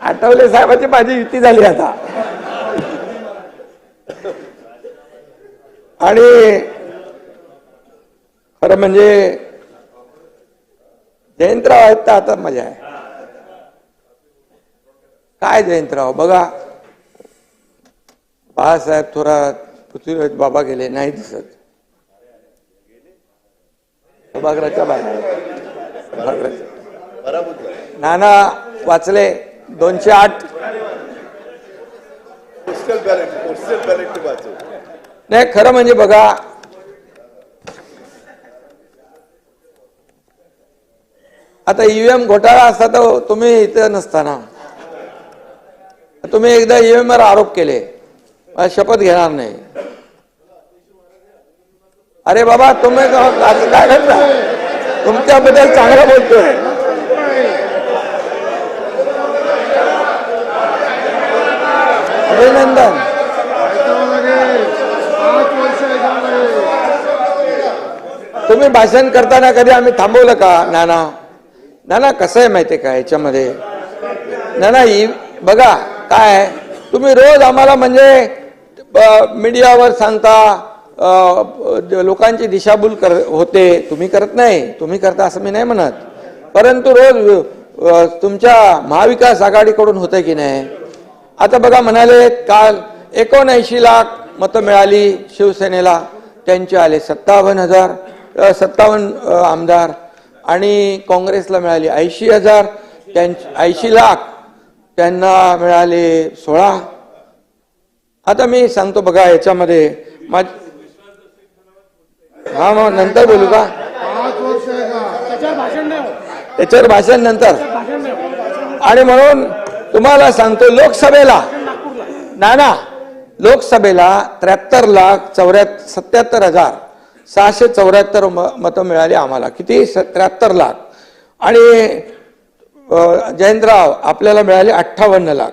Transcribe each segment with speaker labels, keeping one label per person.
Speaker 1: आठवले साहेबांची माझी युती झाली आता. आणि खरं म्हणजे जयंतराव आहेत तर आता मजा आहे. काय जयंतराव बघा, बाळासाहेब थोरात, पृथ्वीराज बाबा गेले नाही दिसत. सभागृहाच्या बाहेर नाना वाचले 208. नाही खरं म्हणजे बघा, आता ईव्हीएम घोटाळा असता तर तुम्ही इथे नसताना. तुम्ही एकदा ईव्हीएम वर आरोप केले, शपथ घेणार नाही. अरे बाबा तुम्ही काय करता, तुमच्याबद्दल चांगलं बोलतोय. अभिनंदन. तुम्ही भाषण करताना कधी आम्ही थांबवलं का? नाना नाना कसं आहे माहितीये का याच्यामध्ये, नाना बघा काय तुम्ही रोज आम्हाला म्हणजे मीडियावर सांगता, लोकांची दिशाभूल होते. तुम्ही करत नाही, तुम्ही करता असं मी नाही म्हणत, परंतु रोज तुमच्या महाविकास आघाडीकडून होतंय की नाही. आता बघा म्हणाले काल 79 लाख मतं मिळाली शिवसेनेला, त्यांचे आले 57 आमदार, आणि काँग्रेसला मिळाली 80,000, 80 लाख, त्यांना मिळाले 16. आता मी सांगतो बघा याच्यामध्ये हा मग नंतर बोलू का, त्याच्यावर भाषण नंतर. आणि म्हणून तुम्हाला सांगतो लोकसभेला नाना, लोकसभेला 73,77,674 मतं मिळाली आम्हाला. किती? 73 लाख. आणि जयंतराव आपल्याला मिळाले 58 लाख,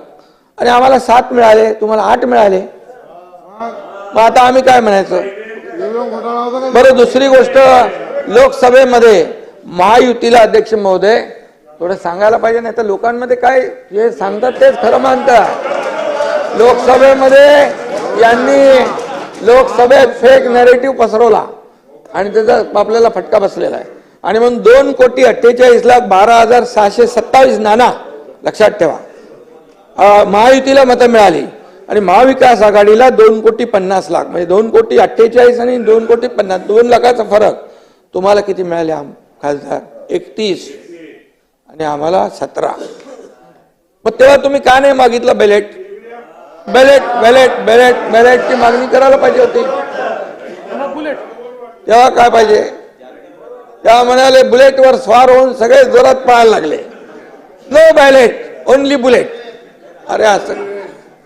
Speaker 1: आणि आम्हाला 7 मिळाले, तुम्हाला 8 मिळाले. मग आता आम्ही काय म्हणायचं बरं? दुसरी गोष्ट, लोकसभेमध्ये महायुतीला अध्यक्ष महोदय थोडं सांगायला पाहिजे, नाही तर लोकांमध्ये काय जे सांगतात तेच खरं मानतात. लोकसभेमध्ये यांनी लोकसभेत फेक नॅरेटिव्ह पसरवला आणि त्याचा आपल्याला फटका बसलेला आहे. आणि म्हणून 2,48,12,627 नाना लक्षात ठेवा महायुतीला मतं मिळाली, आणि महाविकास आघाडीला 2,50,00,000, म्हणजे 2,48,00,000 आणि 2,50,00,000, 2 लाखाचा फरक. तुम्हाला किती मिळाले खासदार? 31, आणि आम्हाला 17. मग तेव्हा तुम्ही का नाही मागितलं बॅलेट? बॅलेट बॅलेट बॅलेट बॅलेटची मागणी करायला पाहिजे होती. तेव्हा काय पाहिजे? तेव्हा म्हणाले बुलेटवर स्वार होऊन सगळे जोरात पळायला लागले. No ballot, only bullet. अरे असं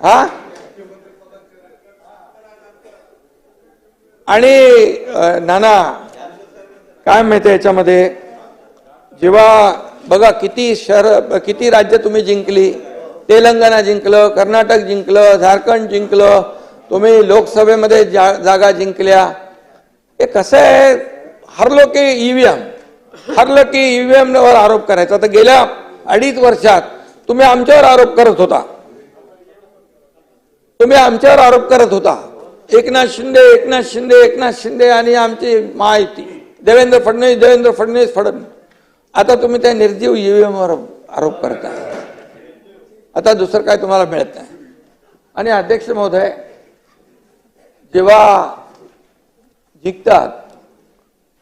Speaker 1: हा. आणि नाना काय माहिती याच्यामध्ये, जेव्हा बघा किती शहर, किती राज्य तुम्ही जिंकली. तेलंगणा जिंकलं, कर्नाटक जिंकलं, झारखंड जिंकलं, तुम्ही लोकसभेमध्ये जागा जिंकल्या. हे कसं आहे, हरलो की ईव्हीएम, हरलं की ईव्हीएम वर आरोप करायचा. तर गेल्या 2.5 वर्षात तुम्ही आमच्यावर आरोप करत होता, तुम्ही आमच्यावर आरोप करत होता. एकनाथ शिंदे एकनाथ शिंदे एकनाथ शिंदे आणि आमची महायुती, देवेंद्र फडणवीस देवेंद्र फडणवीस फडणवीस. आता तुम्ही त्या निर्जीव ईव्हीएम वर आरोप करता. आता दुसरं काय तुम्हाला मिळत नाही. आणि अध्यक्ष महोदय जेव्हा जिंकतात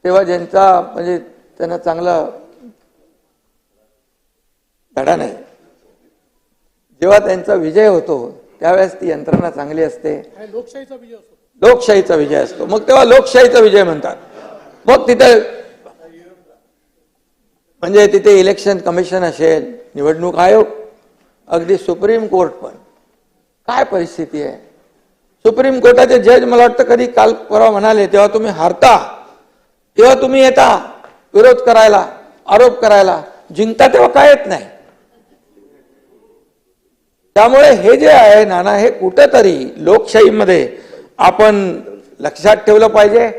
Speaker 1: तेव्हा ज्यांचा म्हणजे त्यांना चांगला धडा नाही, जेव्हा त्यांचा विजय होतो त्यावेळेस ती यंत्रणा चांगली असते, लोकशाहीचा विजय असतो, लोकशाहीचा विजय असतो. मग तेव्हा लोकशाहीचा विजय म्हणतात. मग तिथे म्हणजे तिथे इलेक्शन कमिशन असेल, निवडणूक आयोग, अगदी सुप्रीम कोर्ट पण. काय परिस्थिती आहे? सुप्रीम कोर्टाचे जज मला वाटतं कधी काल परवा म्हणाले, तेव्हा तुम्ही हारता तेव्हा तुम्ही येता विरोध करायला, आरोप करायला, जिंकता तेव्हा काय येत नाही. त्यामुळे हे जे आहे नाना, हे कुठेतरी लोकशाहीमध्ये आपण लक्षात ठेवलं पाहिजे.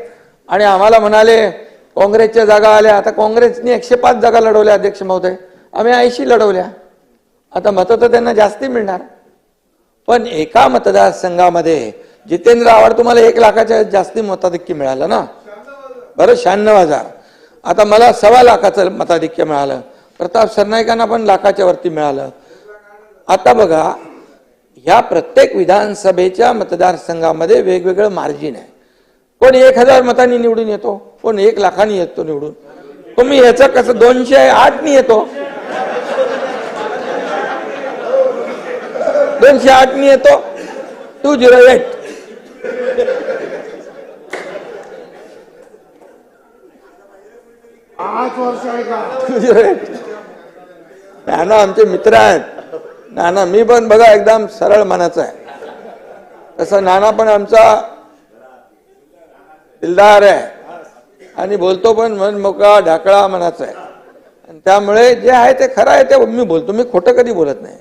Speaker 1: आणि आम्हाला म्हणाले काँग्रेसच्या जागा आल्या. आता काँग्रेसने 105 जागा लढवल्या अध्यक्ष महोदय, आम्ही 80 लढवल्या. आता मतं तर त्यांना जास्ती मिळणार, पण एका मतदारसंघामध्ये जितेंद्र आव्हाड तुम्हाला 1 लाखाच्या जास्ती मताधिक्य मिळालं ना, बरं 96,000. आता मला 1.25 लाखाचं मताधिक्य मिळालं, प्रताप सरनाईकांना पण लाखाच्या वरती मिळालं. आता बघा, ह्या प्रत्येक विधानसभेच्या मतदारसंघामध्ये वेगवेगळं मार्जिन आहे. कोण 1,000 मतांनी निवडून येतो, कोण 1 लाखांनी येतो निवडून. तुम्ही ह्याचं कसं 208 नी येतो, 208 नी येतो, 208. नाना आमचे मित्र आहेत. नाना मी पण बघा एकदम सरळ मनाचा आहे, तसं नाना पण आमचा दिलदार आहे आणि बोलतो पण मन मोकळा ढाकळा मनाचा आहे. आणि त्यामुळे जे आहे ते खरं आहे ते मी बोलतो, मी खोटं कधी बोलत नाही.